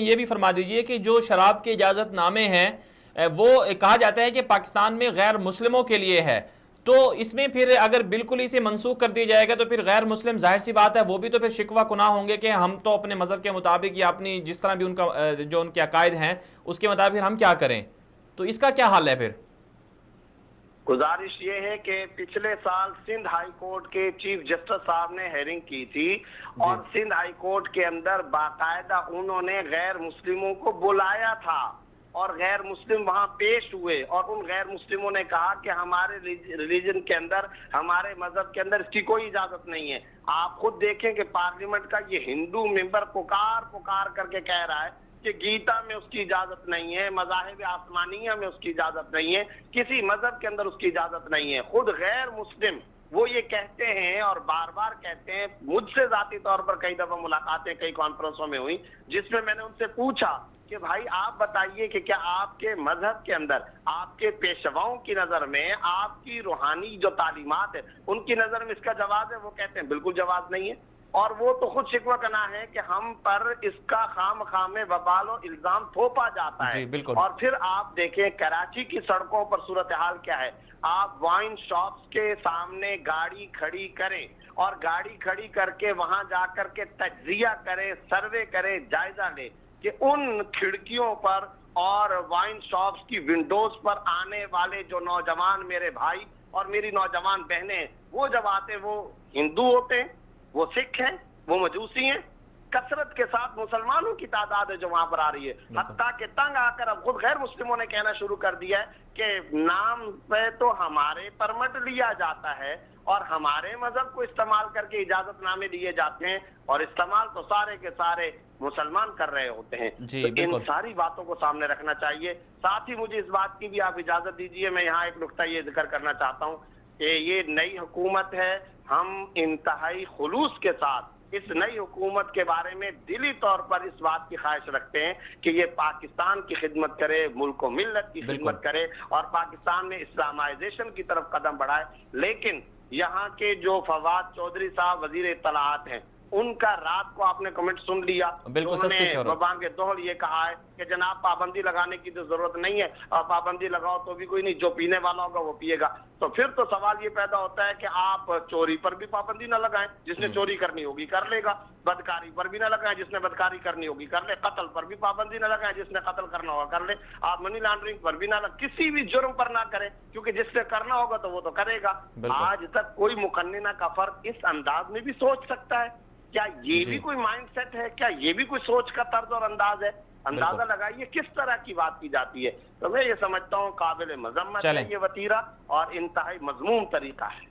ये भी फरमा दीजिए कि जो शराब के इजाज़तनामे हैं वो कहा जाता है कि पाकिस्तान में गैर मुस्लिमों के लिए है, तो इसमें फिर अगर बिल्कुल इसे मनसूख कर दिया जाएगा तो फिर गैर मुस्लिम जाहिर सी बात है वो भी तो फिर शिकवा गुनाह होंगे कि हम तो अपने मज़हब के मुताबिक या अपनी जिस तरह भी उनका जो उनके अकायद हैं उसके मुताबिक हम क्या करें, तो इसका क्या हाल है फिर? गुजारिश ये है कि पिछले साल सिंध हाई कोर्ट के चीफ जस्टिस साहब ने हेयरिंग की थी और सिंध हाई कोर्ट के अंदर बाकायदा उन्होंने गैर मुस्लिमों को बुलाया था और गैर मुस्लिम वहां पेश हुए और उन गैर मुस्लिमों ने कहा कि हमारे रिलीजन के अंदर, हमारे मजहब के अंदर इसकी कोई इजाजत नहीं है। आप खुद देखें कि पार्लियामेंट का ये हिंदू मेंबर पुकार पुकार करके कह रहा है कि गीता में उसकी इजाजत नहीं है, मज़ाहिब आसमानिया में उसकी इजाजत नहीं है, किसी मजहब के अंदर उसकी इजाजत नहीं है। खुद गैर मुस्लिम वो ये कहते हैं और बार बार कहते हैं। मुझसे जाती तौर पर कई दफा मुलाकातें कई कॉन्फ्रेंसों में हुई जिसमें मैंने उनसे पूछा कि भाई आप बताइए कि क्या आपके मजहब के अंदर, आपके पेशवाओं की नजर में, आपकी रूहानी जो तालीमात है उनकी नजर में इसका जवाब है? वो कहते हैं बिल्कुल जवाब नहीं है। और वो तो खुद शिकवा करना है कि हम पर इसका खाम में वबाल और इल्जाम थोपा जाता है। और फिर आप देखें कराची की सड़कों पर सूरत हाल क्या है। आप वाइन शॉप्स के सामने गाड़ी खड़ी करें और गाड़ी खड़ी करके वहां जाकर के तज्जिया करें, सर्वे करें, जायजा ले कि उन खिड़कियों पर और वाइन शॉप्स की विंडोज पर आने वाले जो नौजवान मेरे भाई और मेरी नौजवान बहनें, वो जब आते वो हिंदू होते हैं, वो सिख हैं, वो मजूसी हैं, कसरत के साथ मुसलमानों की तादाद है जो वहां पर आ रही है। हत्ता के तंग आकर अब खुद गैर मुस्लिमों ने कहना शुरू कर दिया है कि नाम पे तो हमारे परमट लिया जाता है और हमारे मजहब को इस्तेमाल करके इजाजतनामे दिए जाते हैं और इस्तेमाल तो सारे के सारे मुसलमान कर रहे होते हैं। तो इन सारी बातों को सामने रखना चाहिए। साथ ही मुझे इस बात की भी आप इजाजत दीजिए, मैं यहाँ एक नुक्ता ये जिक्र करना चाहता हूँ कि ये नई हुकूमत है, हम इंतहाई खुलूस के साथ इस नई हुकूमत के बारे में दिली तौर पर इस बात की ख्वाहिश रखते हैं कि ये पाकिस्तान की खिदमत करे, मुल्क व मिल्लत की खिदमत करे और पाकिस्तान में इस्लामाइजेशन की तरफ कदम बढ़ाए। लेकिन यहाँ के जो फवाद चौधरी साहब वजीर इत्तलाआत हैं, उनका रात को आपने कमेंट सुन लिया, उन्होंने दोहल ये कहा है कि जनाब पाबंदी लगाने की तो जरूरत नहीं है और पाबंदी लगाओ तो भी कोई नहीं, जो पीने वाला होगा वो पिएगा। तो फिर तो सवाल ये पैदा होता है कि आप चोरी पर भी पाबंदी न लगाएं, जिसने चोरी करनी होगी कर लेगा, बदकारी पर भी न लगाएं, जिसने बदकारी करनी होगी कर ले, कत्ल पर भी पाबंदी न लगाएं, जिसने कत्ल करना होगा कर ले, आप मनी लॉन्ड्रिंग पर भी ना, किसी भी जुर्म पर ना करें, क्योंकि जिसने करना होगा तो वो तो करेगा। आज तक कोई मुकन्निना का फर्द इस अंदाज में भी सोच सकता है? क्या ये भी कोई माइंडसेट है? क्या ये भी कोई सोच का तर्ज और अंदाज है? अंदाजा लगाइए किस तरह की बात की जाती है। तो मैं ये समझता हूँ काबिल मजम्मत है ये वतीरा और इंतहाई मजमूम तरीका है।